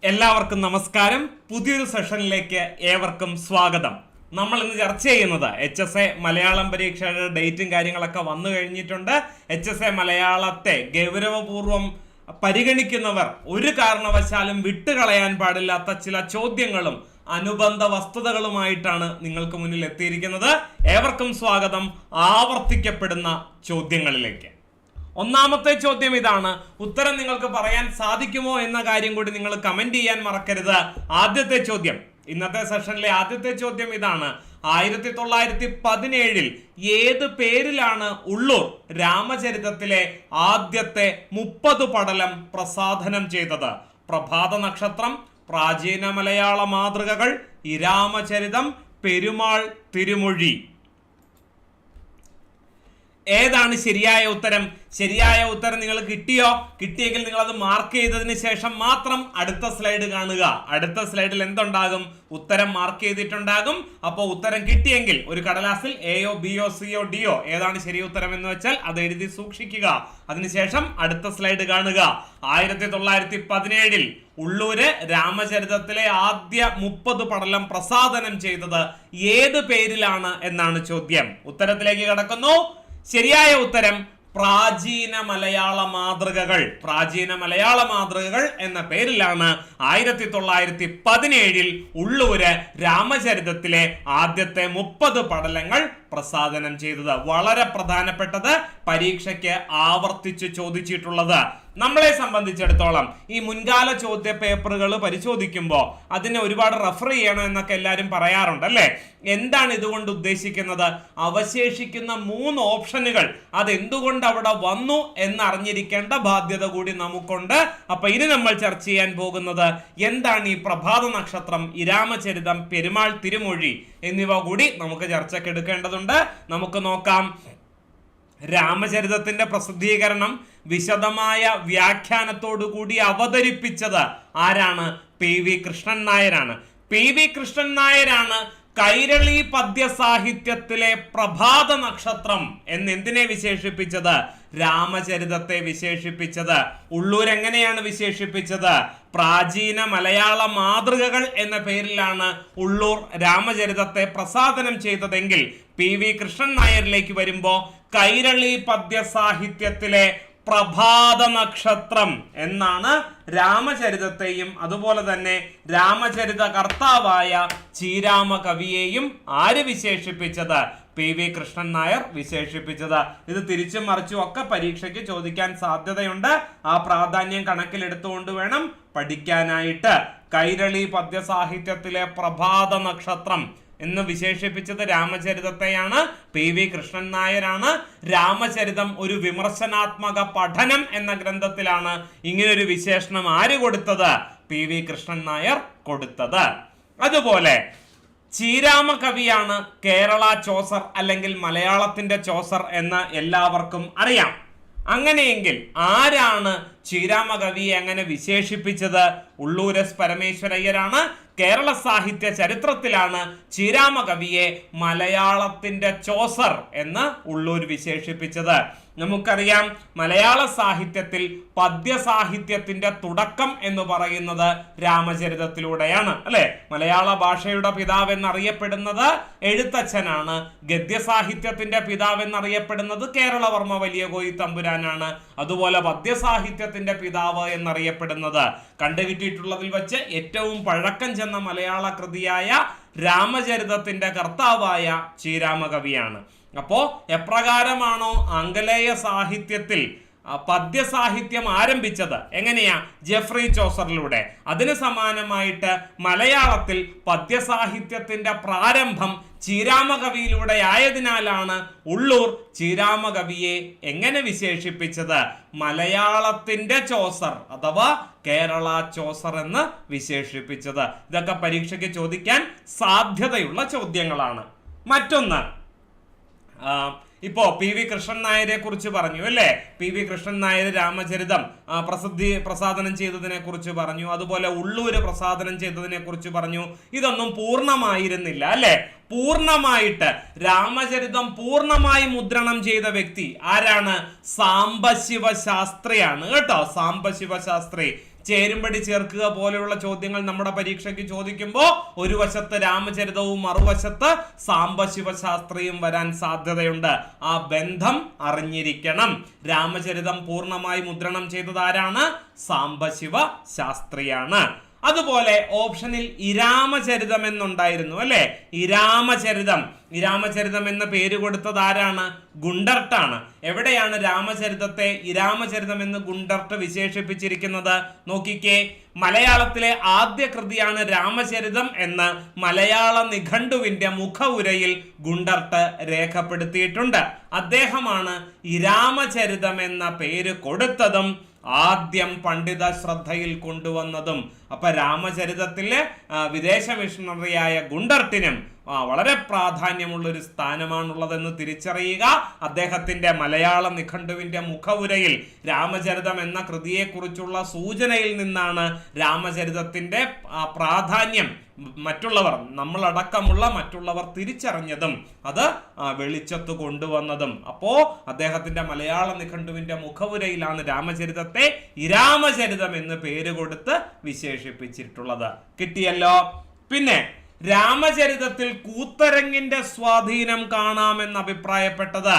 എല്ലാവർക്കും നമസ്കാരം. പുതിയൊരു സെഷനിലേക്ക് ഏവർക്കും സ്വാഗതം. നമ്മൾ ഇന്ന് ചർച്ച ചെയ്യുന്നത് HSA മലയാളം പരീക്ഷയുടെ ഡേറ്റും കാര്യങ്ങളൊക്കെ വന്നു കഴിഞ്ഞിട്ടുണ്ട്. HSA മലയാളത്തെ ഗൗരവപൂർവം പരിഗണിക്കുന്നവർ ഒരു കാരണവശാലും വിട്ടുകളയാൻ പാടില്ലാത്ത ചില ചോദ്യങ്ങളും അനുബന്ധ വസ്തുതകളുമായിട്ടാണ് നിങ്ങൾക്ക് മുന്നിൽ എത്തിയിരിക്കുന്നത്. ഏവർക്കും സ്വാഗതം. ആവർത്തിക്കപ്പെടുന്ന ചോദ്യങ്ങളിലേക്ക് ഒന്നാമത്തെ ചോദ്യം ഇതാണ്. ഉത്തരം നിങ്ങൾക്ക് പറയാൻ സാധിക്കുമോ എന്ന കാര്യം കൂടി നിങ്ങൾ കമന്റ് ചെയ്യാൻ മറക്കരുത്. ആദ്യത്തെ ചോദ്യം, ഇന്നത്തെ സെഷനിലെ ആദ്യത്തെ ചോദ്യം ഇതാണ്. 1917 ഏത് പേരിലാണ് ഉള്ളൂർ രാമചരിതത്തിലെ ആദ്യത്തെ 30 പടലം പ്രസാധനം ചെയ്തത്? പ്രഭാത നക്ഷത്രം, പ്രാചീന മലയാള മാതൃകകൾ, ഇരാമചരിതം, പെരുമാൾ തിരുമൊഴി. ഏതാണ് ശരിയായ ഉത്തരം? ശരിയായ ഉത്തരം നിങ്ങൾ കിട്ടിയോ? കിട്ടിയെങ്കിൽ നിങ്ങൾ അത് മാർക്ക് ചെയ്തതിന് ശേഷം മാത്രം അടുത്ത സ്ലൈഡ് കാണുക. അടുത്ത സ്ലൈഡിൽ എന്തുണ്ടാകും? ഉത്തരം മാർക്ക് ചെയ്തിട്ടുണ്ടാകും. അപ്പോൾ ഉത്തരം കിട്ടിയെങ്കിൽ ഒരു കടലാസിൽ എയോ ബിയോ സിയോ ഡിയോ ഏതാണ് ശരി ഉത്തരം എന്ന് വെച്ചാൽ അത് എഴുതി സൂക്ഷിക്കുക. അതിനുശേഷം അടുത്ത സ്ലൈഡ് കാണുക. 1917 ഉള്ളൂര് രാമചരിതത്തിലെ ആദ്യ 30 പടലം പ്രസാധനം ചെയ്തത് ഏത് പേരിലാണ് എന്നാണ് ചോദ്യം. ഉത്തരത്തിലേക്ക് കടക്കുന്നു. ശരിയായ ഉത്തരം പ്രാചീന മലയാള മാതൃകകൾ. പ്രാചീന മലയാള മാതൃകകൾ എന്ന പേരിലാണ് 1917 ഉള്ളൂര് രാമചരിതത്തിലെ ആദ്യത്തെ 30 പടലങ്ങൾ പ്രസാധനം ചെയ്തത്. വളരെ പ്രധാനപ്പെട്ടത്, പരീക്ഷയ്ക്ക് ആവർത്തിച്ച് ചോദിച്ചിട്ടുള്ളത്. നമ്മളെ സംബന്ധിച്ചിടത്തോളം ഈ മുൻകാല ചോദ്യ പേപ്പറുകൾ പരിശോധിക്കുമ്പോൾ അതിനെ ഒരുപാട് റെഫർ ചെയ്യണം എന്നൊക്കെ എല്ലാവരും പറയാറുണ്ട് അല്ലേ? എന്താണ് ഇതുകൊണ്ട് ഉദ്ദേശിക്കുന്നത്? അവശേഷിക്കുന്ന 3 ഓപ്ഷനുകൾ അതെന്തുകൊണ്ട് അവിടെ വന്നു എന്നറിഞ്ഞിരിക്കേണ്ട ബാധ്യത കൂടി നമുക്കുണ്ട്. അപ്പൊ ഇനി നമ്മൾ ചർച്ച ചെയ്യാൻ പോകുന്നത് എന്താണ് ഈ പ്രഭാത നക്ഷത്രം, ഇരാമചരിതം, പെരുമാൾ തിരുമൊഴി എന്നിവ കൂടി നമുക്ക് ചർച്ചയ്ക്ക് എടുക്കേണ്ടതുണ്ട്. നമുക്ക് നോക്കാം. രാമചരിതത്തിന്റെ പ്രസിദ്ധീകരണം വിശദമായ വ്യാഖ്യാനത്തോടു കൂടി അവതരിപ്പിച്ചത് ആരാണ്? PV കൃഷ്ണൻ നായരാണ്. PV കൃഷ്ണൻ നായരാണ് കൈരളി പദ്യസാഹിത്യത്തിലെ പ്രഭാത നക്ഷത്രം എന്നെന്തിനെ വിശേഷിപ്പിച്ചത്? രാമചരിതത്തെ വിശേഷിപ്പിച്ചത്. ഉള്ളൂർ എങ്ങനെയാണ് വിശേഷിപ്പിച്ചത്? പ്രാചീന മലയാള മാതൃകകൾ എന്ന പേരിലാണ് ഉള്ളൂർ രാമചരിതത്തെ പ്രസാധനം ചെയ്തതെങ്കിൽ PV കൃഷ്ണൻ നായരിലേക്ക് വരുമ്പോ കൈരളി പദ്യസാഹിത്യത്തിലെ പ്രഭാത നക്ഷത്രം എന്നാണ് രാമചരിതത്തെയും അതുപോലെ തന്നെ രാമചരിത കർത്താവായ ചീരാമ കവിയെയും ആര് വിശേഷിപ്പിച്ചത്? PV കൃഷ്ണൻ നായർ വിശേഷിപ്പിച്ചത്. ഇത് തിരിച്ചും മറിച്ചും ഒക്കെ പരീക്ഷയ്ക്ക് ചോദിക്കാൻ സാധ്യതയുണ്ട്. ആ പ്രാധാന്യം കണക്കിലെടുത്തുകൊണ്ട് വേണം പഠിക്കാനായിട്ട്. കൈരളി പദ്യസാഹിത്യത്തിലെ പ്രഭാത നക്ഷത്രം എന്ന് വിശേഷിപ്പിച്ചത് രാമചരിതത്തെയാണ്. PV കൃഷ്ണൻ നായരാണ്. രാമചരിതം ഒരു വിമർശനാത്മക പഠനം എന്ന ഗ്രന്ഥത്തിലാണ് ഇങ്ങനൊരു വിശേഷണം ആര് കൊടുത്തത്? PV കൃഷ്ണൻ നായർ കൊടുത്തത്. അതുപോലെ ചീരാമ കവിയാണ് കേരള ചോസർ അല്ലെങ്കിൽ മലയാളത്തിന്റെ ചോസർ എന്ന് എല്ലാവർക്കും അറിയാം. അങ്ങനെയെങ്കിൽ ആരാണ് ചീരാമ കവിയെ അങ്ങനെ വിശേഷിപ്പിച്ചത്? ഉള്ളൂർ S പരമേശ്വരയ്യരാണ്. കേരള സാഹിത്യ ചരിത്രത്തിലാണ് ചീരാമ കവിയെ മലയാളത്തിന്റെ ചോസർ എന്ന് ഉള്ളൂർ വിശേഷിപ്പിച്ചത്. നമുക്കറിയാം, മലയാള സാഹിത്യത്തിൽ പദ്യസാഹിത്യത്തിന്റെ തുടക്കം എന്ന് പറയുന്നത് രാമചരിതത്തിലൂടെയാണ് അല്ലെ? മലയാള ഭാഷയുടെ പിതാവ് എന്നറിയപ്പെടുന്നത് എഴുത്തച്ഛനാണ്. ഗദ്യസാഹിത്യത്തിന്റെ പിതാവ് എന്നറിയപ്പെടുന്നത് കേരളവർമ്മ വലിയ കോയി തമ്പുരാനാണ്. അതുപോലെ പദ്യസാഹിത്യത്തിന്റെ പിതാവ് എന്നറിയപ്പെടുന്നത് കണ്ടുകിട്ടിയിട്ടുള്ളതിൽ വെച്ച് ഏറ്റവും പഴക്കം ചെന്ന മലയാള കൃതിയായ രാമചരിതത്തിന്റെ കർത്താവായ ചീരാമ കവിയാണ്. അപ്പോ എപ്രകാരമാണോ ആംഗലേയ സാഹിത്യത്തിൽ പദ്യസാഹിത്യം ആരംഭിച്ചത്, എങ്ങനെയാ? ജെഫ്രി ചോസറിലൂടെ. അതിന് സമാനമായിട്ട് മലയാളത്തിൽ പദ്യസാഹിത്യത്തിന്റെ പ്രാരംഭം ചീരാമ കവിയിലൂടെ ആയതിനാലാണ് ഉള്ളൂർ ചീരാമ കവിയെ എങ്ങനെ വിശേഷിപ്പിച്ചത്? മലയാളത്തിന്റെ ചോസർ അഥവാ കേരള ചോസർ എന്ന് വിശേഷിപ്പിച്ചത്. ഇതൊക്കെ പരീക്ഷയ്ക്ക് ചോദിക്കാൻ സാധ്യതയുള്ള ചോദ്യങ്ങളാണ്. മറ്റൊന്ന്, ഇപ്പോ PV കൃഷ്ണൻ നായരെ കുറിച്ച് പറഞ്ഞു അല്ലേ? PV കൃഷ്ണൻ നായർ രാമചരിതം പ്രസാദനം ചെയ്തതിനെ കുറിച്ച് പറഞ്ഞു. അതുപോലെ ഉള്ളൂര് പ്രസാദനം ചെയ്തതിനെ കുറിച്ച് പറഞ്ഞു. ഇതൊന്നും പൂർണ്ണമായിരുന്നില്ല അല്ലെ? പൂർണ്ണമായിട്ട് രാമചരിതം പൂർണ്ണമായി മുദ്രണം ചെയ്ത വ്യക്തി ആരാണ്? സാംബശിവ ശാസ്ത്രിയാണ് കേട്ടോ. സാംബശിവ ശാസ്ത്രി ചേരുംപടി ചേർക്കുക പോലെയുള്ള ചോദ്യങ്ങൾ നമ്മുടെ പരീക്ഷയ്ക്ക് ചോദിക്കുമ്പോൾ ഒരു വശത്ത് രാമചരിതവും മറുവശത്ത് സാംബശിവശാസ്ത്രിയും വരാൻ സാധ്യതയുണ്ട്. ആ ബന്ധം അറിഞ്ഞിരിക്കണം. രാമചരിതം പൂർണ്ണമായി മുദ്രണം ചെയ്തത് ആരാണ്? സാംബശിവ ശാസ്ത്രിയാണ്. അതുപോലെ ഓപ്ഷനിൽ ഇരാമചരിതം എന്നുണ്ടായിരുന്നു അല്ലെ. ഇരാമചരിതം എന്ന പേര് കൊടുത്തത് ആരാണ്? ഗുണ്ടർട്ടാണ്. എവിടെയാണ് രാമചരിതത്തെ ഇരാമചരിതം എന്ന് ഗുണ്ടർട്ട് വിശേഷിപ്പിച്ചിരിക്കുന്നത്? നോക്കിക്കേ, മലയാളത്തിലെ ആദ്യ കൃതിയാണ് രാമചരിതം എന്ന് മലയാള നിഘണ്ടുവിന്റെ മുഖവുരയിൽ ഗുണ്ടർട്ട് രേഖപ്പെടുത്തിയിട്ടുണ്ട്. അദ്ദേഹമാണ് ഇരാമചരിതം എന്ന പേര് കൊടുത്തതും ആദ്യം പണ്ഡിത ശ്രദ്ധയിൽ കൊണ്ടുവന്നതും. അപ്പൊ രാമചരിതത്തിലെ വിദേശ മിഷണറിയായ ഗുണ്ടർട്ടിനും വളരെ പ്രാധാന്യമുള്ള ഒരു സ്ഥാനമാണുള്ളതെന്ന് തിരിച്ചറിയുക. അദ്ദേഹത്തിന്റെ മലയാള നിഘണ്ടുവിന്റെ മുഖവുരയിൽ രാമചരിതം എന്ന കൃതിയെക്കുറിച്ചുള്ള സൂചനയിൽ നിന്നാണ് രാമചരിതത്തിന്റെ പ്രാധാന്യം നമ്മളടക്കമുള്ള മറ്റുള്ളവർ തിരിച്ചറിഞ്ഞതും അത് വെളിച്ചത്ത് കൊണ്ടുവന്നതും. അപ്പോ അദ്ദേഹത്തിന്റെ മലയാള നിഘണ്ടുവിന്റെ മുഖവുരയിലാണ് രാമചരിതത്തെ ഇരാമചരിതം എന്ന് പേര് കൊടുത്ത് വിശേഷിപ്പിച്ചിട്ടുള്ളത്. കിട്ടിയല്ലോ. പിന്നെ രാമചരിതത്തിൽ കൂത്തരങ്ങിന്റെ സ്വാധീനം കാണാമെന്ന് അഭിപ്രായപ്പെട്ടത്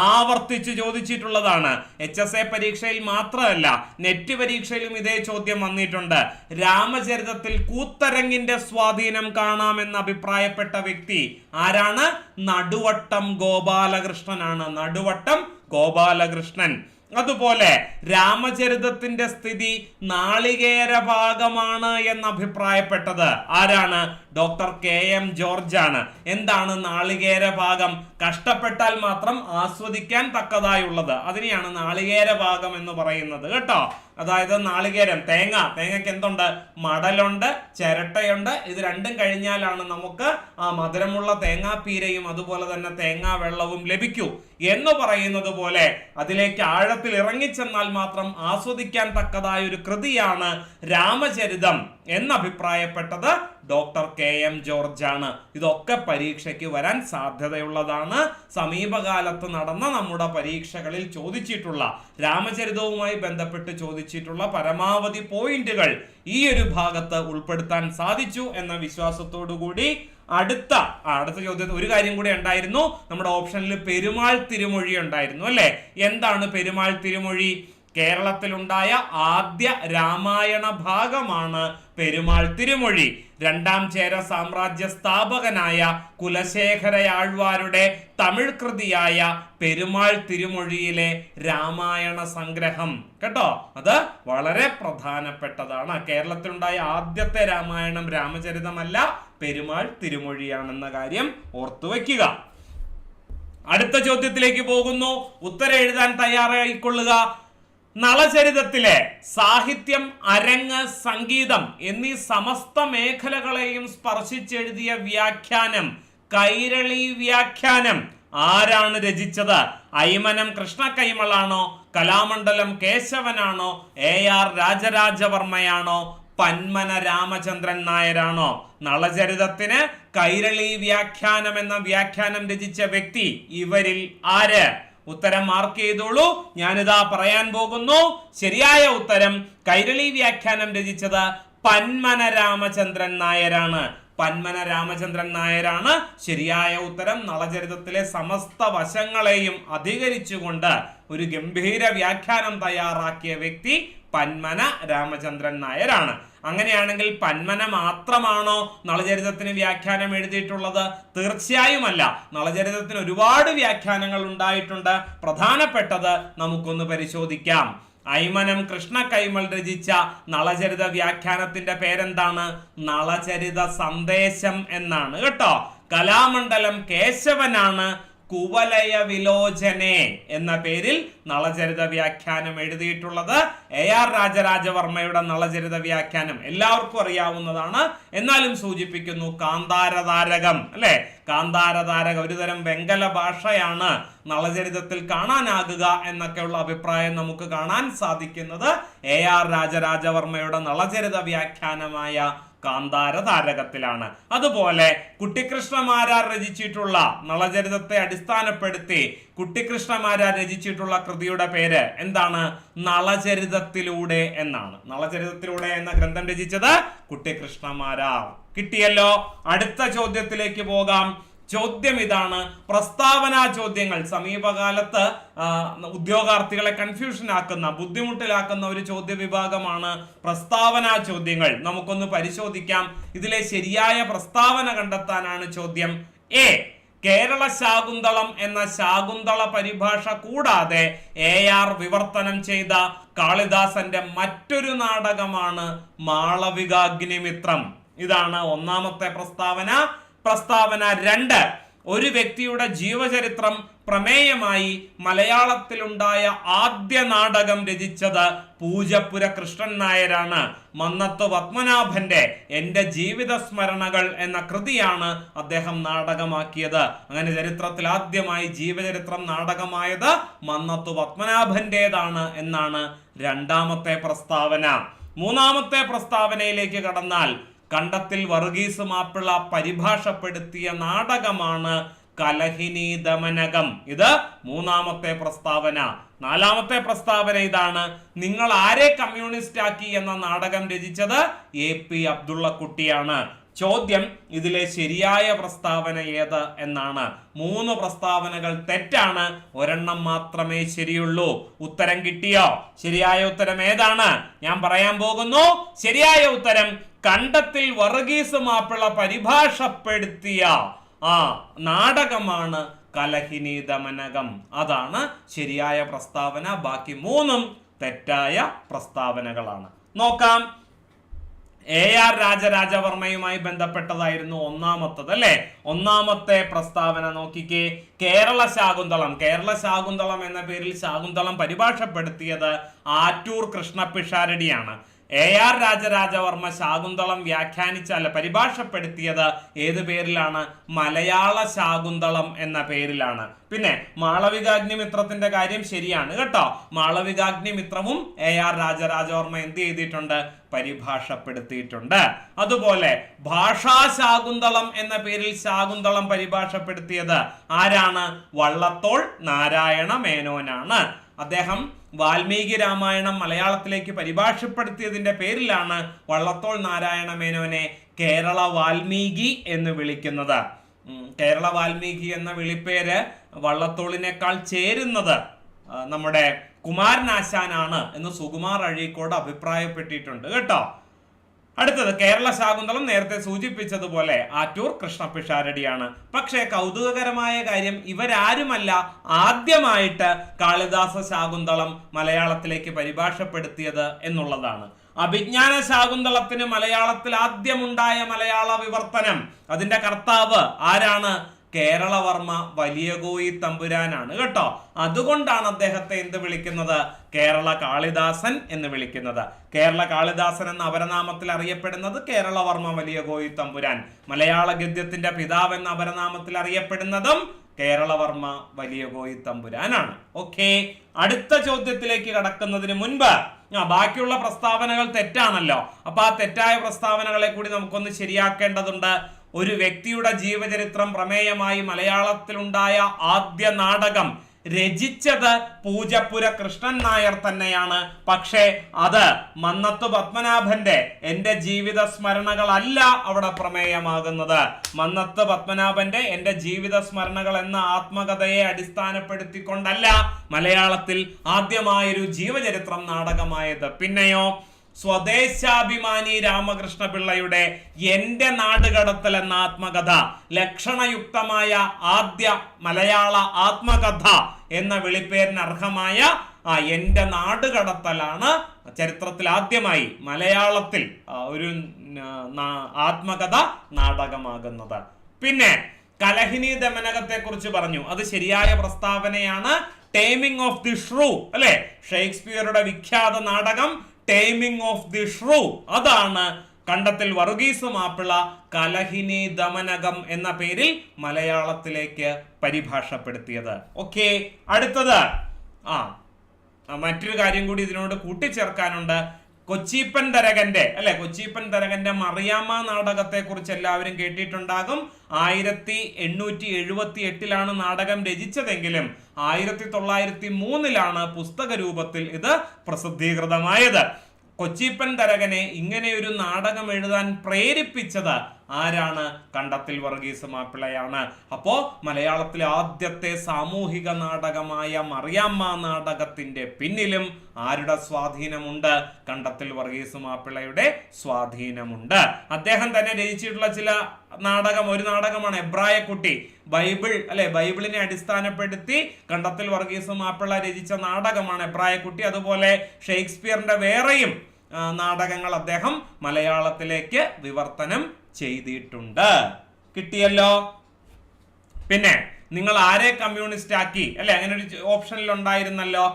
ആവർത്തിച്ച് ചോദിച്ചിട്ടുള്ളതാണ്. HSA പരീക്ഷയിൽ മാത്രമല്ല, നെറ്റ് പരീക്ഷയിലും ഇതേ ചോദ്യം വന്നിട്ടുണ്ട്. രാമചരിതത്തിൽ കൂത്തരങ്ങിന്റെ സ്വാധീനം കാണാമെന്ന് അഭിപ്രായപ്പെട്ട വ്യക്തി ആരാണ്? നടുവട്ടം ഗോപാലകൃഷ്ണനാണ്. നടുവട്ടം ഗോപാലകൃഷ്ണൻ. അതുപോലെ രാമചരിതത്തിന്റെ സ്ഥിതി നാളികേര ഭാഗമാണ് എന്ന് അഭിപ്രായപ്പെട്ടത് ആരാണ്? ഡോക്ടർ KM ജോർജ് ആണ്. എന്താണ് നാളികേര ഭാഗം? കഷ്ടപ്പെട്ടാൽ മാത്രം ആസ്വദിക്കാൻ തക്കതായുള്ളത്, അതിനെയാണ് നാളികേര ഭാഗം എന്ന് പറയുന്നത് കേട്ടോ. അതായത് നാളികേരം, തേങ്ങയ്ക്ക് എന്തുണ്ട്? മടലുണ്ട്, ചിരട്ടയുണ്ട്. ഇത് രണ്ടും കഴിഞ്ഞാലാണ് നമുക്ക് ആ മധുരമുള്ള തേങ്ങാപ്പീരയും അതുപോലെ തന്നെ തേങ്ങാ വെള്ളവും ലഭിക്കൂ എന്ന് പറയുന്നത് പോലെ അതിലേക്ക് ആഴത്തിൽ ഇറങ്ങിച്ചെന്നാൽ മാത്രം ആസ്വദിക്കാൻ തക്കതായ ഒരു കൃതിയാണ് രാമചരിതം എന്നഭിപ്രായപ്പെട്ടത് ഡോക്ടർ KM ജോർജ് ആണ്. ഇതൊക്കെ പരീക്ഷയ്ക്ക് വരാൻ സാധ്യതയുള്ളതാണ്. സമീപകാലത്ത് നടന്ന നമ്മുടെ പരീക്ഷകളിൽ ചോദിച്ചിട്ടുള്ള രാമചരിതവുമായി ബന്ധപ്പെട്ട് ചോദിച്ചിട്ടുള്ള പരമാവധി പോയിന്റുകൾ ഈ ഒരു ഭാഗത്ത് ഉൾപ്പെടുത്താൻ സാധിച്ചു എന്ന വിശ്വാസത്തോടു കൂടി അടുത്ത ചോദ്യത്തിൽ ഒരു കാര്യം കൂടി ഉണ്ടായിരുന്നു. നമ്മുടെ ഓപ്ഷനിൽ പെരുമാൾ തിരുമൊഴി ഉണ്ടായിരുന്നു അല്ലെ. എന്താണ് പെരുമാൾ തിരുമൊഴി? കേരളത്തിലുണ്ടായ ആദ്യ രാമായണ ഭാഗമാണ് പെരുമാൾ തിരുമൊഴി. രണ്ടാം ചേര സാമ്രാജ്യ സ്ഥാപകനായ കുലശേഖരയാഴ്വാരുടെ തമിഴ് കൃതിയായ പെരുമാൾ തിരുമൊഴിയിലെ രാമായണ സംഗ്രഹം കേട്ടോ, അത് വളരെ പ്രധാനപ്പെട്ടതാണ്. കേരളത്തിലുണ്ടായ ആദ്യത്തെ രാമായണം രാമചരിതമല്ല, പെരുമാൾ തിരുമൊഴിയാണെന്ന കാര്യം ഓർത്തുവെക്കുക. അടുത്ത ചോദ്യത്തിലേക്ക് പോകുന്നു. ഉത്തരം എഴുതാൻ തയ്യാറായിക്കൊള്ളുക. നളചരിതത്തിലെ സാഹിത്യം, അരങ്ങ്, സംഗീതം എന്നീ സമസ്ത മേഖലകളെയും സ്പർശിച്ചെഴുതിയ വ്യാഖ്യാനം, കൈരളി വ്യാഖ്യാനം ആരാണ് രചിച്ചത്? അയ്മനം കൃഷ്ണ കൈമളാണോ? കലാമണ്ഡലം കേശവനാണോ? AR രാജരാജവർമ്മയാണോ? പന്മന രാമചന്ദ്രൻ നായരാണോ? നളചരിതത്തിന് കൈരളി വ്യാഖ്യാനം എന്ന വ്യാഖ്യാനം രചിച്ച വ്യക്തി ഇവരിൽ ആര്? ഉത്തരം മാർക്ക് ചെയ്തോളൂ. ഞാനിതാ പറയാൻ പോകുന്നു. ശരിയായ ഉത്തരം കൈരളി വ്യാഖ്യാനം രചിച്ചത് പന്മന രാമചന്ദ്രൻ നായരാണ്. പന്മന രാമചന്ദ്രൻ നായരാണ് ശരിയായ ഉത്തരം. നളചരിതത്തിലെ സമസ്ത വശങ്ങളെയും അധികരിച്ചുകൊണ്ട് ഒരു ഗംഭീര വ്യാഖ്യാനം തയ്യാറാക്കിയ വ്യക്തി പന്മന രാമചന്ദ്രൻ നായരാണ്. അങ്ങനെയാണെങ്കിൽ പന്മന മാത്രമാണോ നളചരിതത്തിന് വ്യാഖ്യാനം എഴുതിയിട്ടുള്ളത്? തീർച്ചയായുമല്ല. നളചരിതത്തിന് ഒരുപാട് വ്യാഖ്യാനങ്ങൾ ഉണ്ടായിട്ടുണ്ട്. പ്രധാനപ്പെട്ടത് നമുക്കൊന്ന് പരിശോധിക്കാം. അയ്മനം കൃഷ്ണ കൈമൾ രചിച്ച നളചരിത വ്യാഖ്യാനത്തിന്റെ പേരെന്താണ്? നളചരിത സന്ദേശം എന്നാണ് കേട്ടോ. കലാമണ്ഡലം കേശവനാണ് കുവലയ വിലോചനെ എന്ന പേരിൽ നളചരിത വ്യാഖ്യാനം എഴുതിയിട്ടുള്ളത്. AR രാജരാജവർമ്മയുടെ നളചരിത വ്യാഖ്യാനം എല്ലാവർക്കും അറിയാവുന്നതാണ്. എന്നാലും സൂചിപ്പിക്കുന്നു, കാന്താരതാരകം അല്ലെ. കാന്താരതാരകം ഒരുതരം വെങ്കല ഭാഷയാണ് നളചരിതത്തിൽ കാണാനാകുക എന്നൊക്കെയുള്ള അഭിപ്രായം നമുക്ക് കാണാൻ സാധിക്കുന്നത് AR രാജരാജവർമ്മയുടെ നളചരിത വ്യാഖ്യാനമായ കാന്താര താരകത്തിലാണ്. അതുപോലെ കുട്ടിക്കൃഷ്ണമാരാർ രചിച്ചിട്ടുള്ള നളചരിതത്തെ അടിസ്ഥാനപ്പെടുത്തി കുട്ടിക്കൃഷ്ണമാരാർ രചിച്ചിട്ടുള്ള കൃതിയുടെ പേര് എന്താണ്? നളചരിതത്തിലൂടെ എന്നാണ്. നളചരിതത്തിലൂടെ എന്ന ഗ്രന്ഥം രചിച്ചത് കുട്ടിക്കൃഷ്ണമാരാർ. കിട്ടിയല്ലോ. അടുത്ത ചോദ്യത്തിലേക്ക് പോകാം. ചോദ്യം ഇതാണ്. പ്രസ്താവനാ ചോദ്യങ്ങൾ സമീപകാലത്ത് ഉദ്യോഗാർത്ഥികളെ കൺഫ്യൂഷൻ ആക്കുന്ന, ബുദ്ധിമുട്ടിലാക്കുന്ന ഒരു ചോദ്യ വിഭാഗമാണ് പ്രസ്താവനാ ചോദ്യങ്ങൾ. നമുക്കൊന്ന് പരിശോധിക്കാം. ഇതിലെ ശരിയായ പ്രസ്താവന കണ്ടെത്താനാണ് ചോദ്യം. എ, കേരള ശാകുന്തളം എന്ന ശാകുന്തള പരിഭാഷ കൂടാതെ AR വിവർത്തനം ചെയ്ത കാളിദാസന്റെ മറ്റൊരു നാടകമാണ് മാളവികാഗ്നിമിത്രം. ഇതാണ് ഒന്നാമത്തെ പ്രസ്താവന. പ്രസ്താവന 2, ഒരു വ്യക്തിയുടെ ജീവചരിത്രം പ്രമേയമായി മലയാളത്തിലുണ്ടായ ആദ്യ നാടകം രചിച്ചത് പൂജപ്പുര കൃഷ്ണൻ നായരാണ്. മന്നത്ത് പത്മനാഭന്റെ എന്റെ ജീവിത സ്മരണകൾ എന്ന കൃതിയാണ് അദ്ദേഹം നാടകമാക്കിയത്. അങ്ങനെ ചരിത്രത്തിൽ ആദ്യമായി ജീവചരിത്രം നാടകമായത് മന്നത്ത് പത്മനാഭന്റേതാണ് എന്നാണ് രണ്ടാമത്തെ പ്രസ്താവന. മൂന്നാമത്തെ പ്രസ്താവനയിലേക്ക് കടന്നാൽ കണ്ടത്തിൽ വർഗീസ് മാപ്പിള പരിഭാഷപ്പെടുത്തിയ നാടകമാണ് കലഹിനി ദമനകം. ഇത് മൂന്നാമത്തെ പ്രസ്താവന. നാലാമത്തെ പ്രസ്താവന ഇതാണ്. നിങ്ങൾ ആരെ കമ്മ്യൂണിസ്റ്റ് ആക്കി എന്ന നാടകം രചിച്ചത് AP അബ്ദുള്ളക്കുട്ടിയാണ്. ചോദ്യം, ഇതിലെ ശരിയായ പ്രസ്താവന ഏത് എന്നാണ്. 3 പ്രസ്താവനകൾ തെറ്റാണ്, ഒരെണ്ണം മാത്രമേ ശരിയുള്ളൂ. ഉത്തരം കിട്ടിയോ? ശരിയായ ഉത്തരം ഏതാണ്? ഞാൻ പറയാൻ പോകുന്നു. ശരിയായ ഉത്തരം കണ്ടത്തിൽ വർഗീസ് മാപ്പിള പരിഭാഷപ്പെടുത്തിയ നാടകമാണ് കലഹിനി ദമനകം. അതാണ് ശരിയായ പ്രസ്താവന. ബാക്കി 3 തെറ്റായ പ്രസ്താവനകളാണ്. നോക്കാം. AR രാജരാജവർമ്മയുമായി ബന്ധപ്പെട്ടതായിരുന്നു ഒന്നാമത്തത് അല്ലെ. ഒന്നാമത്തെ പ്രസ്താവന നോക്കിക്കേ. കേരള ശാകുന്തളം. കേരള ശാകുന്തളം എന്ന പേരിൽ ശാകുന്തളം പരിഭാഷപ്പെടുത്തിയത് ആറ്റൂർ കൃഷ്ണപിഷാരടിയാണ്. AR രാജരാജവർമ്മ ശാകുന്തളം പരിഭാഷപ്പെടുത്തിയത് ഏത് പേരിലാണ്? മലയാള ശാകുന്തളം എന്ന പേരിലാണ്. പിന്നെ മാളവികാഗ്നിമിത്രത്തിന്റെ കാര്യം ശരിയാണ് കേട്ടോ. മാളവികാഗ്നിമിത്രവും AR രാജരാജവർമ്മ എന്ത് ചെയ്തിട്ടുണ്ട്? പരിഭാഷപ്പെടുത്തിയിട്ടുണ്ട്. അതുപോലെ ഭാഷാ ശാകുന്തളം എന്ന പേരിൽ ശാകുന്തളം പരിഭാഷപ്പെടുത്തിയത് ആരാണ്? വള്ളത്തോൾ നാരായണ മേനോനാണ്. അദ്ദേഹം വാൽമീകി രാമായണം മലയാളത്തിലേക്ക് പരിഭാഷപ്പെടുത്തിയതിന്റെ പേരിലാണ് വള്ളത്തോൾ നാരായണ മേനോനെ കേരള വാൽമീകി എന്ന് വിളിക്കുന്നത്. കേരള വാൽമീകി എന്ന വിളിപ്പേര് വള്ളത്തോളിനേക്കാൾ ചേരുന്നത് നമ്മുടെ കുമാരനാശാനാണ് എന്ന് സുകുമാർ അഴീക്കോട് അഭിപ്രായപ്പെട്ടിട്ടുണ്ട് കേട്ടോ. അടുത്തത് കേരള ശാകുന്തളം നേരത്തെ സൂചിപ്പിച്ചതുപോലെ ആറ്റൂർ കൃഷ്ണപിഷാരടിയാണ്. പക്ഷേ കൗതുകകരമായ കാര്യം, ഇവരാരുമല്ല ആദ്യമായിട്ട് കാളിദാസ ശാകുന്തളം മലയാളത്തിലേക്ക് പരിഭാഷപ്പെടുത്തിയത് എന്നുള്ളതാണ്. അഭിജ്ഞാന ശാകുന്തളത്തിന് മലയാളത്തിൽ ആദ്യമുണ്ടായ മലയാള വിവർത്തനം, അതിന്റെ കർത്താവ് ആരാണ്? കേരളവർമ്മ വലിയ കോയി തമ്പുരാനാണ് കേട്ടോ. അതുകൊണ്ടാണ് അദ്ദേഹത്തെ എന്ത് വിളിക്കുന്നത്? കേരള കാളിദാസൻ എന്ന് വിളിക്കുന്നത്. കേരള കാളിദാസൻ എന്ന അപരനാമത്തിൽ അറിയപ്പെടുന്നത് കേരളവർമ്മ വലിയ കോയി തമ്പുരാൻ. മലയാള ഗദ്യത്തിന്റെ പിതാവ് എന്ന അപരനാമത്തിൽ അറിയപ്പെടുന്നതും കേരളവർമ്മ വലിയ കോയി തമ്പുരാനാണ്. ഓക്കെ, അടുത്ത ചോദ്യത്തിലേക്ക് കടക്കുന്നതിന് മുൻപ് ബാക്കിയുള്ള പ്രസ്താവനകൾ തെറ്റാണല്ലോ. അപ്പൊ ആ തെറ്റായ പ്രസ്താവനകളെ കൂടി നമുക്കൊന്ന് ശരിയാക്കേണ്ടതുണ്ട്. ഒരു വ്യക്തിയുടെ ജീവചരിത്രം പ്രമേയമായി മലയാളത്തിലുണ്ടായ ആദ്യ നാടകം രചിച്ചത് പൂജപ്പുര കൃഷ്ണൻ നായർ തന്നെയാണ്. പക്ഷേ അത് മന്നത്ത് പത്മനാഭന്റെ എന്റെ ജീവിത സ്മരണകളല്ല അവിടെ പ്രമേയമാകുന്നത്. മന്നത്ത് പത്മനാഭന്റെ എന്റെ ജീവിത സ്മരണകൾ എന്ന ആത്മകഥയെ അടിസ്ഥാനപ്പെടുത്തിക്കൊണ്ടല്ല മലയാളത്തിൽ ആദ്യമായൊരു ജീവചരിത്രം നാടകമായത്. പിന്നെയോ സ്വദേശാഭിമാനി രാമകൃഷ്ണ പിള്ളയുടെ എന്റെ നാടുകടത്തൽ എന്ന ആത്മകഥ, ലക്ഷണയുക്തമായ ആദ്യ മലയാള ആത്മകഥ എന്ന വിളിപ്പേരിന് അർഹമായ എന്റെ നാടുകടത്തലാണ് ചരിത്രത്തിൽ ആദ്യമായി മലയാളത്തിൽ ഒരു ആത്മകഥ നാടകമാകുന്നത്. പിന്നെ കലഹിനി ദമനകത്തെ കുറിച്ച് പറഞ്ഞു, അത് ശരിയായ പ്രസ്താവനയാണ്. ടേമിംഗ് ഓഫ് ദി ഷ്രൂ അല്ലെ, ഷേക്സ്പിയറുടെ വിഖ്യാത നാടകം ടേമിംഗ് ഓഫ് ദി ഷ്രൂ, അതാണ് കണ്ടത്തിൽ വർഗീസ് മാപ്പിള കലഹിനി ദമനകം എന്ന പേരിൽ മലയാളത്തിലേക്ക് പരിഭാഷപ്പെടുത്തിയത്. ഓക്കെ, അടുത്തത് മറ്റൊരു കാര്യം കൂടി ഇതിനോട് കൂട്ടിച്ചേർക്കാനുണ്ട്. കൊച്ചിപ്പൻ തരകന്റെ അല്ലെ, കൊച്ചിപ്പൻ തരകന്റെ മറിയാമ്മ നാടകത്തെ കുറിച്ച് എല്ലാവരും കേട്ടിട്ടുണ്ടാകും. 1878 നാടകം രചിച്ചതെങ്കിലും 1903 പുസ്തക രൂപത്തിൽ ഇത് പ്രസിദ്ധീകൃതമായത്. കൊച്ചിപ്പൻ തരകനെ ഇങ്ങനെ ഒരു നാടകം എഴുതാൻ പ്രേരിപ്പിച്ചത് ആരാണ്? കണ്ടത്തിൽ വർഗീസ് മാപ്പിളയാണ്. അപ്പോ മലയാളത്തിലെ ആദ്യത്തെ സാമൂഹിക നാടകമായ മറിയാമ്മ നാടകത്തിന്റെ പിന്നിലും ആരുടെ സ്വാധീനമുണ്ട്? കണ്ടത്തിൽ വർഗീസ് മാപ്പിളയുടെ സ്വാധീനമുണ്ട്. അദ്ദേഹം തന്നെ രചിച്ചിട്ടുള്ള ചില ഒരു നാടകമാണ് എബ്രായക്കുട്ടി. ബൈബിൾ അല്ലെ, ബൈബിളിനെ അടിസ്ഥാനപ്പെടുത്തി കണ്ടത്തിൽ വർഗീസ് മാപ്പിള രചിച്ച നാടകമാണ് എബ്രായക്കുട്ടി. അതുപോലെ ഷേക്സ്പിയറിന്റെ വേറെയും നാടകങ്ങൾ അദ്ദേഹം മലയാളത്തിലേക്ക് വിവർത്തനം ചെയ്തിട്ടുണ്ട്. കിട്ടിയല്ലോ. പിന്നെ നിങ്ങൾ ആരെ കമ്മ്യൂണിസ്റ്റ് ആക്കി അല്ലെ, അങ്ങനെ ഒരു ഓപ്ഷനിൽ ഉണ്ടായിരുന്നല്ലോ.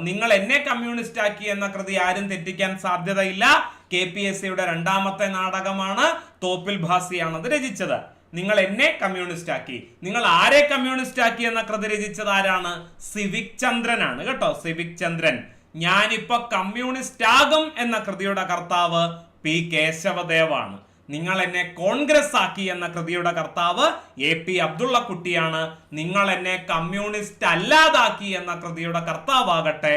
നിങ്ങൾ എന്നെ കമ്മ്യൂണിസ്റ്റ് ആക്കി എന്ന കൃതി ആരും തെറ്റിക്കാൻ സാധ്യതയില്ല. KPSCയുടെ രണ്ടാമത്തെ നാടകമാണ്. തോപ്പിൽ ഭാസിയാണ് അത് രചിച്ചത്. നിങ്ങൾ എന്നെ കമ്മ്യൂണിസ്റ്റ് ആക്കി. നിങ്ങൾ ആരെ കമ്മ്യൂണിസ്റ്റ് ആക്കി എന്ന കൃതി രചിച്ചത് ആരാണ്? സിവിക് ചന്ദ്രനാണ് കേട്ടോ. സിവിക് ചന്ദ്രൻ. ഞാനിപ്പോ കമ്മ്യൂണിസ്റ്റ് ആകും എന്ന കൃതിയുടെ കർത്താവ് P. കേശവദേവാണ്. നിങ്ങൾ എന്നെ കോൺഗ്രസ് ആക്കി എന്ന കൃതിയുടെ കർത്താവ് AP അബ്ദുള്ള കുട്ടിയാണ്. നിങ്ങൾ എന്നെ കമ്മ്യൂണിസ്റ്റ് അല്ലാതാക്കി എന്ന കൃതിയുടെ കർത്താവാകട്ടെ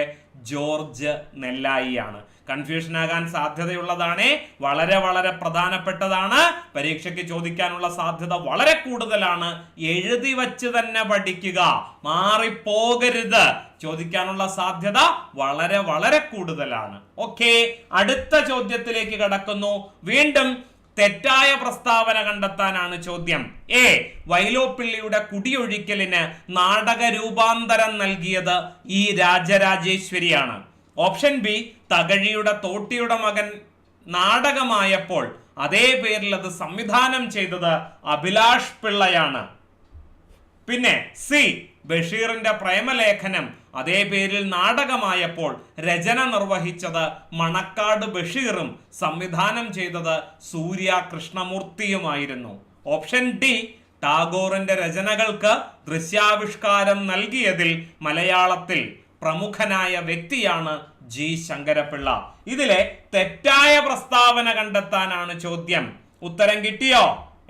ജോർജ് നെല്ലായിയാണ്. കൺഫ്യൂഷൻ ആകാൻ സാധ്യതയുള്ളതാണ്. വളരെ വളരെ പ്രധാനപ്പെട്ടതാണ്. പരീക്ഷയ്ക്ക് ചോദിക്കാനുള്ള സാധ്യത വളരെ കൂടുതലാണ്. എഴുതി വച്ച് തന്നെ പഠിക്കുക, മാറിപ്പോകരുത്. ചോദിക്കാനുള്ള സാധ്യത വളരെ വളരെ കൂടുതലാണ്. ഓക്കെ, അടുത്ത ചോദ്യത്തിലേക്ക് കടക്കുന്നു. വീണ്ടും തെറ്റായ പ്രസ്താവന കണ്ടെത്താനാണ് ചോദ്യം. എ. വൈലോപ്പിള്ളിയുടെ കുടിയൊഴിക്കലിന് നാടക രൂപാന്തരം നൽകിയത് E. രാജരാജേശ്വരിയാണ്. Option B. തകഴിയുടെ തോട്ടിയുടെ മകൻ നാടകമായപ്പോൾ അതേ പേരിൽ അത് സംവിധാനം ചെയ്തത് അഭിലാഷ് പിള്ളയാണ്. പിന്നെ സി. ബഷീറിന്റെ പ്രേമലേഖനം അതേ പേരിൽ നാടകമായപ്പോൾ രചന നിർവഹിച്ചത് മണക്കാട് ബഷീറും സംവിധാനം ചെയ്തത് സൂര്യ കൃഷ്ണമൂർത്തിയുമായിരുന്നു. Option D. ടാഗോറിന്റെ രചനകൾക്ക് ദൃശ്യാവിഷ്കാരം നൽകിയതിൽ മലയാളത്തിൽ പ്രമുഖനായ വ്യക്തിയാണ് G. ശങ്കരപ്പിള്ള. ഇതിലെ തെറ്റായ പ്രസ്താവന കണ്ടെത്താനാണ് ചോദ്യം. ഉത്തരം കിട്ടിയോ?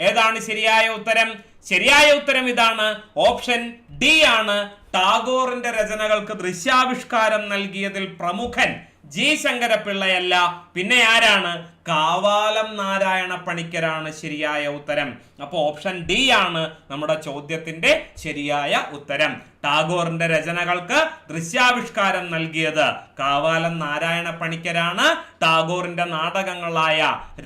ഏതാണ് ശരിയായ ഉത്തരം? ശരിയായ ഉത്തരം ഇതാണ്. ഓപ്ഷൻ ഡി ആണ്. ടാഗോറിന്റെ രചനകൾക്ക് ദൃശ്യാവിഷ്കാരം നൽകിയതിൽ പ്രമുഖൻ G. ശങ്കരപ്പിള്ളയല്ല, പിന്നെ ആരാണ്? കാവാലം നാരായണ പണിക്കരാണ് ശരിയായ ഉത്തരം. അപ്പൊ ഓപ്ഷൻ ഡി ആണ് നമ്മുടെ ചോദ്യത്തിന്റെ ശരിയായ ഉത്തരം. ടാഗോറിന്റെ രചനകൾക്ക് ദൃശ്യാവിഷ്കാരം നൽകിയത് കാവാലം നാരായണ പണിക്കരാണ്. ടാഗോറിന്റെ നാടകങ്ങളായ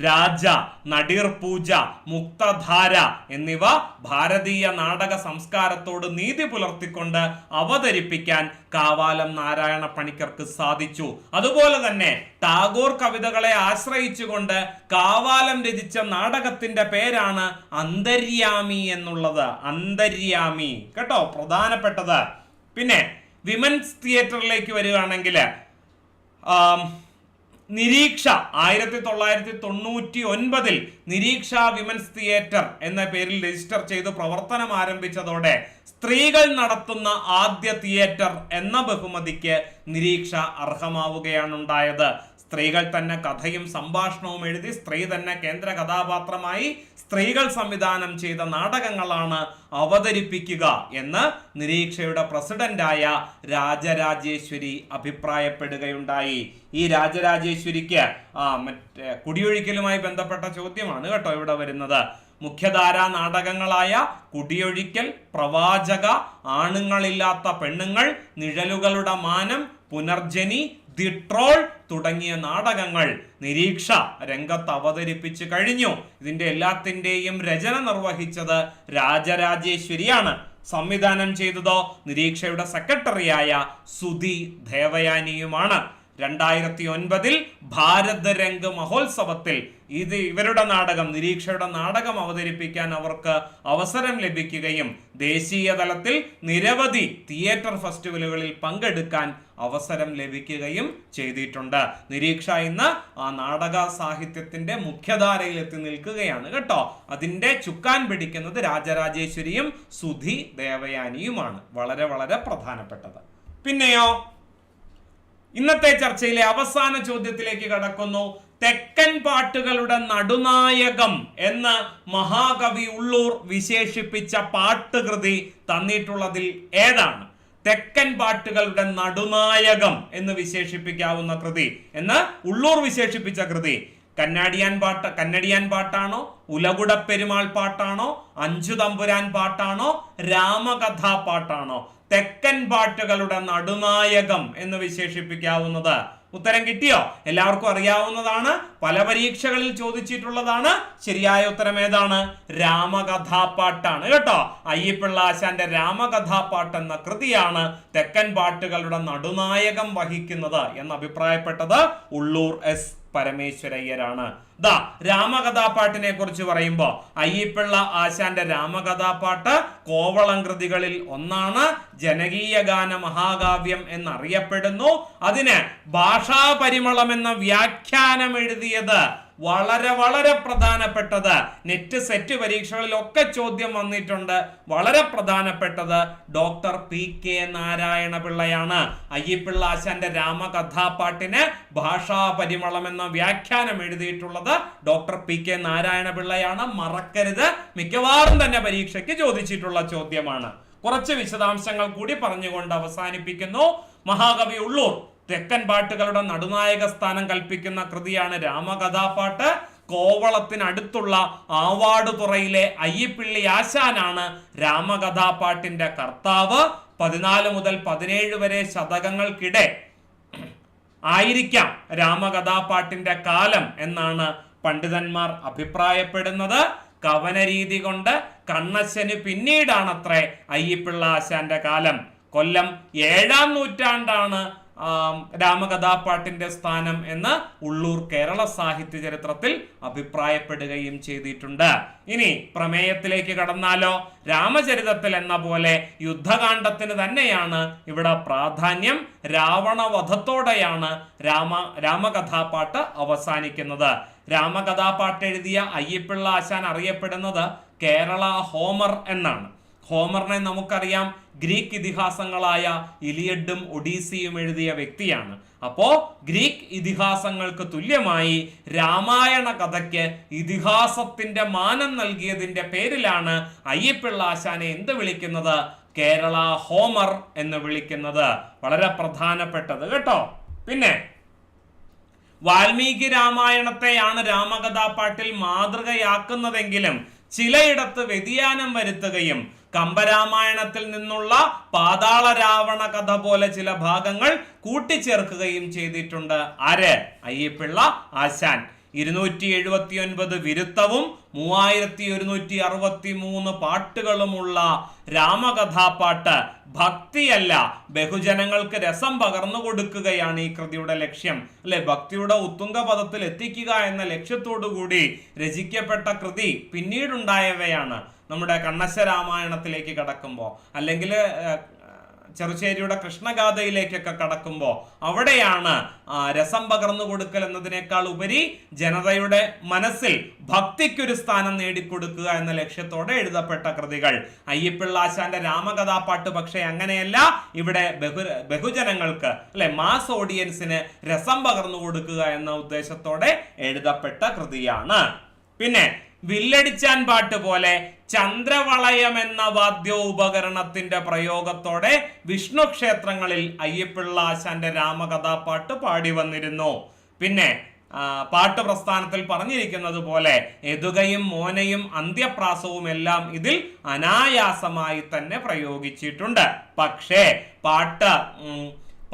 രാജ, നടീർ പൂജ, മുക്തധാര എന്നിവ ഭാരതീയ നാടക സംസ്കാരത്തോട് നീതി പുലർത്തിക്കൊണ്ട് അവതരിപ്പിക്കാൻ കാവാലം നാരായണ പണിക്കർക്ക് സാധിച്ചു. അതുപോലെ തന്നെ ടാഗോർ കവിതകളെ ആശ്രയിച്ചുകൊണ്ട് കാവാലം രചിച്ച നാടകത്തിന്റെ പേരാണ് അന്തര്യാമി എന്നുള്ളത്. അന്തര്യാമി കേട്ടോ, പ്രധാനപ്പെട്ടത്. പിന്നെ വിമൻസ് തിയേറ്ററിലേക്ക് വരികയാണെങ്കിൽ നിരീക്ഷ 1999 നിരീക്ഷ വിമൻസ് തിയേറ്റർ എന്ന പേരിൽ രജിസ്റ്റർ ചെയ്ത് പ്രവർത്തനം ആരംഭിച്ചതോടെ സ്ത്രീകൾ നടത്തുന്ന ആദ്യ തിയേറ്റർ എന്ന ബഹുമതിക്ക് നിരീക്ഷ അർഹമാവുകയാണ് ഉണ്ടായത്. സ്ത്രീകൾ തന്നെ കഥയും സംഭാഷണവും എഴുതി സ്ത്രീ തന്നെ കേന്ദ്ര കഥാപാത്രമായി സ്ത്രീകൾ സംവിധാനം ചെയ്ത നാടകങ്ങളാണ് അവതരിപ്പിക്കുക എന്ന് നിരീക്ഷയുടെ പ്രസിഡന്റായ രാജരാജേശ്വരി അഭിപ്രായപ്പെടുകയുണ്ടായി. ഈ രാജരാജേശ്വരിക്ക് മറ്റേ കുടിയൊഴിക്കലുമായി ബന്ധപ്പെട്ട ചോദ്യമാണ് കേട്ടോ ഇവിടെ വരുന്നത്. മുഖ്യധാരാ നാടകങ്ങളായ കുടിയൊഴിക്കൽ, പ്രവാചക, ആണുങ്ങളില്ലാത്ത പെണ്ണുങ്ങൾ, നിഴലുകളുടെ മാനം, പുനർജനി, ദി ട്രോൾ തുടങ്ങിയ നാടകങ്ങൾ നിരീക്ഷ രംഗത്ത് അവതരിപ്പിച്ചു കഴിഞ്ഞു. ഇതിന്റെ എല്ലാത്തിന്റെയും രചന നിർവഹിച്ചത് രാജരാജേശ്വരിയാണ്. സംവിധാനം ചെയ്തതോ നിരീക്ഷയുടെ സെക്രട്ടറിയായ സുധി ദേവയാനിയുമാണ്. 2009 ഭാരത് രംഗ് മഹോത്സവത്തിൽ ഇവരുടെ നാടകം, നിരീക്ഷയുടെ നാടകം അവതരിപ്പിക്കാൻ അവർക്ക് അവസരം ലഭിക്കുകയും ദേശീയ തലത്തിൽ നിരവധി തിയേറ്റർ ഫെസ്റ്റിവലുകളിൽ പങ്കെടുക്കാൻ അവസരം ലഭിക്കുകയും ചെയ്തിട്ടുണ്ട്. നിരീക്ഷ ഇന്ന് ആ നാടക സാഹിത്യത്തിന്റെ മുഖ്യധാരയിൽ എത്തി നിൽക്കുകയാണ് കേട്ടോ. അതിന്റെ ചുക്കാൻ പിടിക്കുന്നത് രാജരാജേശ്വരിയും സുധി ദേവയാനിയുമാണ്. വളരെ വളരെ പ്രധാനപ്പെട്ടത്. പിന്നെയോ ഇന്നത്തെ ചർച്ചയിലെ അവസാന ചോദ്യത്തിലേക്ക് കടക്കുന്നു. തെക്കൻ പാട്ടുകളുടെ നടുനായകം എന്ന് മഹാകവി ഉള്ളൂർ വിശേഷിപ്പിച്ച പാട്ടുകൃതി തന്നിട്ടുള്ളതിൽ ഏതാണ്? തെക്കൻ പാട്ടുകളുടെ നടുനായകം എന്ന് വിശേഷിപ്പിക്കാവുന്ന കൃതി എന്ന് ഉള്ളൂർ വിശേഷിപ്പിച്ച കൃതി കന്നഡിയാൻ പാട്ടാണോ, ഉലകുടപ്പെരുമാൾ പാട്ടാണോ, അഞ്ചു തമ്പുരാൻ പാട്ടാണോ, രാമകഥാ പാട്ടാണോ? തെക്കൻ പാട്ടുകളുടെ നടുനായകം എന്ന് വിശേഷിപ്പിക്കാവുന്നത്? ഉത്തരം കിട്ടിയോ? എല്ലാവർക്കും അറിയാവുന്നതാണ്, പല പരീക്ഷകളിൽ ചോദിച്ചിട്ടുള്ളതാണ്. ശരിയായ ഉത്തരം ഏതാണ്? രാമകഥാപാട്ടാണ് കേട്ടോ. അയ്യപ്പിള്ള ആശാന്റെ രാമകഥാപാട്ട് എന്ന കൃതിയാണ് തെക്കൻ പാട്ടുകളുടെ നടുനായകം വഹിക്കുന്നത് എന്ന് അഭിപ്രായപ്പെട്ടത് ഉള്ളൂർ എസ് പരമേശ്വരയ്യരാണ്. രാമകഥാപാട്ടിനെ കുറിച്ച് പറയുമ്പോ അയ്യപ്പിള്ള ആശാന്റെ രാമകഥാപാട്ട് കോവളം കൃതികളിൽ ഒന്നാണ്. ജനകീയ ഗാന മഹാകാവ്യം എന്നറിയപ്പെടുന്നു. അതിന് ഭാഷാപരിമളം എന്ന വ്യാഖ്യാനം എഴുതിയത് വളരെ വളരെ പ്രധാനപ്പെട്ടത്, നെറ്റ് സെറ്റ് പരീക്ഷകളിലൊക്കെ ചോദ്യം വന്നിട്ടുണ്ട്, വളരെ പ്രധാനപ്പെട്ടത് ഡോക്ടർ PK നാരായണ പിള്ളയാണ്. അയ്യപ്പിള്ള ആശാന്റെ രാമകഥാപാട്ടിന് ഭാഷാപരിമളം എന്ന വ്യാഖ്യാനം എഴുതിയിട്ടുള്ളത് ഡോക്ടർ PK നാരായണ പിള്ളയാണ്. മറക്കരുത്, മിക്കവാറും തന്നെ പരീക്ഷയ്ക്ക് ചോദിച്ചിട്ടുള്ള ചോദ്യമാണ്. കുറച്ച് വിശദാംശങ്ങൾ കൂടി പറഞ്ഞുകൊണ്ട് അവസാനിപ്പിക്കുന്നു. മഹാകവി ഉള്ളൂർ തെക്കൻ പാട്ടുകളുടെ നടുനായക സ്ഥാനം കൽപ്പിക്കുന്ന കൃതിയാണ് രാമകഥാപാട്ട്. കോവളത്തിനടുത്തുള്ള ആവാടുതുറയിലെ അയ്യപ്പിള്ളി ആശാനാണ് രാമകഥാപാട്ടിന്റെ കർത്താവ്. 14 മുതൽ 17 വരെ ശതകങ്ങൾക്കിടെ ആയിരിക്കാം രാമകഥാപാട്ടിന്റെ കാലം എന്നാണ് പണ്ഡിതന്മാർ അഭിപ്രായപ്പെടുന്നത്. കവനരീതി കൊണ്ട് കണ്ണശ്ശന് പിന്നീടാണത്രേ അയ്യപ്പിള്ള ആശാന്റെ കാലം. കൊല്ലം 7-ാം നൂറ്റാണ്ടാണ് രാമകഥാപാട്ടിന്റെ സ്ഥാനം എന്ന് ഉള്ളൂർ കേരള സാഹിത്യ ചരിത്രത്തിൽ അഭിപ്രായപ്പെടുകയും ചെയ്തിട്ടുണ്ട്. ഇനി പ്രമേയത്തിലേക്ക് കടന്നാലോ? രാമചരിതത്തിൽ എന്ന പോലെ യുദ്ധകാണ്ഡത്തിന് തന്നെയാണ് ഇവിടെ പ്രാധാന്യം. രാവണവധത്തോടെയാണ് രാമകഥാപാട്ട് അവസാനിക്കുന്നത്. രാമകഥാപാട്ട് എഴുതിയ അയ്യപ്പിള്ള ആശാൻ അറിയപ്പെടുന്നത് കേരള ഹോമർ എന്നാണ്. ഹോമറിനെ നമുക്കറിയാം, ഗ്രീക്ക് ഇതിഹാസങ്ങളായ ഇലിയഡും ഒഡീസിയും എഴുതിയ വ്യക്തിയാണ്. അപ്പോ ഗ്രീക്ക് ഇതിഹാസങ്ങൾക്ക് തുല്യമായി രാമായണ കഥയ്ക്ക് ഇതിഹാസത്തിന്റെ മാനം നൽകിയതിന്റെ പേരിലാണ് അയ്യപ്പിള്ള ആശാനെ എന്ത് വിളിക്കുന്നത്? കേരള ഹോമർ എന്ന് വിളിക്കുന്നത്. വളരെ പ്രധാനപ്പെട്ടത് കേട്ടോ. പിന്നെ വാൽമീകി രാമായണത്തെയാണ് രാമകഥാപാട്ടിൽ മാതൃകയാക്കുന്നതെങ്കിലും ചിലയിടത്ത് വ്യതിയാനം വരുത്തുകയും കമ്പരാമായണത്തിൽ നിന്നുള്ള പാതാള രാവണ കഥ പോലെ ചില ഭാഗങ്ങൾ കൂട്ടിച്ചേർക്കുകയും ചെയ്തിട്ടുണ്ട്. ആര്? അയ്യപ്പിള്ള ആശാൻ. 279 വിരുത്തവും 3163 പാട്ടുകളുമുള്ള രാമകഥാപാട്ട് ഭക്തിയല്ല, ബഹുജനങ്ങൾക്ക് രസം പകർന്നു കൊടുക്കുകയാണ് ഈ കൃതിയുടെ ലക്ഷ്യം. അല്ലെ, ഭക്തിയുടെ ഉത്തുംഗ പദത്തിൽ എത്തിക്കുക എന്ന ലക്ഷ്യത്തോടു കൂടി രചിക്കപ്പെട്ട കൃതി പിന്നീടുണ്ടായവയാണ്. നമ്മുടെ കണ്ണശ്ശ രാമായണത്തിലേക്ക് കടക്കുമ്പോൾ, അല്ലെങ്കിൽ ചെറുശ്ശേരിയുടെ കൃഷ്ണഗാഥയിലേക്കൊക്കെ കടക്കുമ്പോൾ അവിടെയാണ് രസം പകർന്നു കൊടുക്കൽ എന്നതിനേക്കാൾ ഉപരി ജനതയുടെ മനസ്സിൽ ഭക്തിക്കൊരു സ്ഥാനം നേടിക്കൊടുക്കുക എന്ന ലക്ഷ്യത്തോടെ എഴുതപ്പെട്ട കൃതികൾ. അയ്യപ്പിള്ള ആശാന്റെ രാമകഥാപാട്ട് പക്ഷേ അങ്ങനെയല്ല. ഇവിടെ ബഹുജനങ്ങൾക്ക്, അല്ലെ, മാസ് ഓഡിയൻസിന് രസം പകർന്നു കൊടുക്കുക എന്ന ഉദ്ദേശത്തോടെ എഴുതപ്പെട്ട കൃതിയാണ്. പിന്നെ വില്ലടിച്ചാൻ പാട്ട് പോലെ ചന്ദ്രവളയം എന്ന വാദ്യോപകരണത്തിന്റെ പ്രയോഗത്തോടെ വിഷ്ണു ക്ഷേത്രങ്ങളിൽ അയ്യപ്പിള്ള ആശാന്റെ രാമകഥാപാട്ട് പാടി വന്നിരുന്നു. പിന്നെ പാട്ട് പ്രസ്ഥാനത്തിൽ പറഞ്ഞിരിക്കുന്നത് പോലെ എതുകയും മോനയും അന്ത്യപ്രാസവും എല്ലാം ഇതിൽ അനായാസമായി തന്നെ പ്രയോഗിച്ചിട്ടുണ്ട്. പക്ഷേ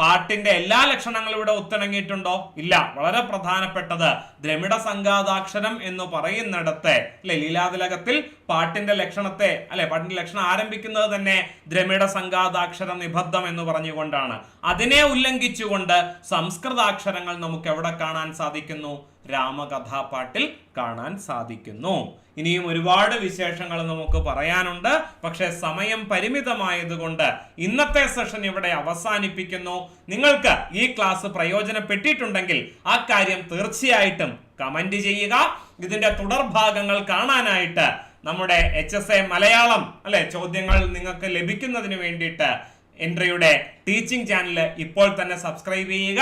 പാട്ടിന്റെ എല്ലാ ലക്ഷണങ്ങളും ഇവിടെ ഒത്തിണങ്ങിയിട്ടുണ്ടോ? ഇല്ല. വളരെ പ്രധാനപ്പെട്ടത് ദ്രമിഡ സംഘാതാക്ഷരം എന്ന് പറയുന്നിടത്ത്, അല്ലെ, ലീലാതിലകത്തിൽ പാട്ടിന്റെ ലക്ഷണം ആരംഭിക്കുന്നത് തന്നെ ദ്രമിഡ സംഘാതാക്ഷര നിബദ്ധം എന്ന് പറഞ്ഞുകൊണ്ടാണ്. അതിനെ ഉല്ലംഘിച്ചുകൊണ്ട് സംസ്കൃതാക്ഷരങ്ങൾ നമുക്ക് എവിടെ കാണാൻ സാധിക്കുന്നു? രാമകഥാപാട്ടിൽ കാണാൻ സാധിക്കുന്നു. ഇനിയും ഒരുപാട് വിശേഷങ്ങൾ നമുക്ക് പറയാനുണ്ട്. പക്ഷെ സമയം പരിമിതമായതുകൊണ്ട് ഇന്നത്തെ സെഷൻ ഇവിടെ അവസാനിപ്പിക്കുന്നു. നിങ്ങൾക്ക് ഈ ക്ലാസ് പ്രയോജനപ്പെട്ടിട്ടുണ്ടെങ്കിൽ ആ കാര്യം തീർച്ചയായിട്ടും കമന്റ് ചെയ്യുക. ഇതിന്റെ തുടർഭാഗങ്ങൾ കാണാനായിട്ട് നമ്മുടെ HSA മലയാളം, അല്ലെ, ചോദ്യങ്ങൾ നിങ്ങൾക്ക് ലഭിക്കുന്നതിന് വേണ്ടിയിട്ട് എൻട്രിയുടെ ടീച്ചിങ് ചാനൽ ഇപ്പോൾ തന്നെ സബ്സ്ക്രൈബ് ചെയ്യുക,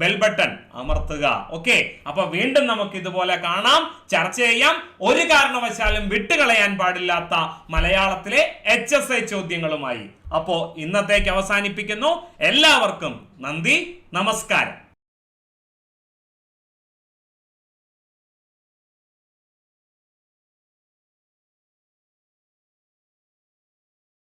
ബെൽ ബട്ടൺ അമർത്തുക. ഓക്കെ, അപ്പൊ വീണ്ടും നമുക്ക് ഇതുപോലെ കാണാം, ചർച്ച ചെയ്യാം. ഒരു കാരണവശാലും വിട്ടുകളയാൻ പാടില്ലാത്ത മലയാളത്തിലെ HSI ചോദ്യങ്ങളുമായി. അപ്പോ ഇന്നത്തേക്ക് അവസാനിപ്പിക്കുന്നു. എല്ലാവർക്കും നന്ദി, നമസ്കാരം.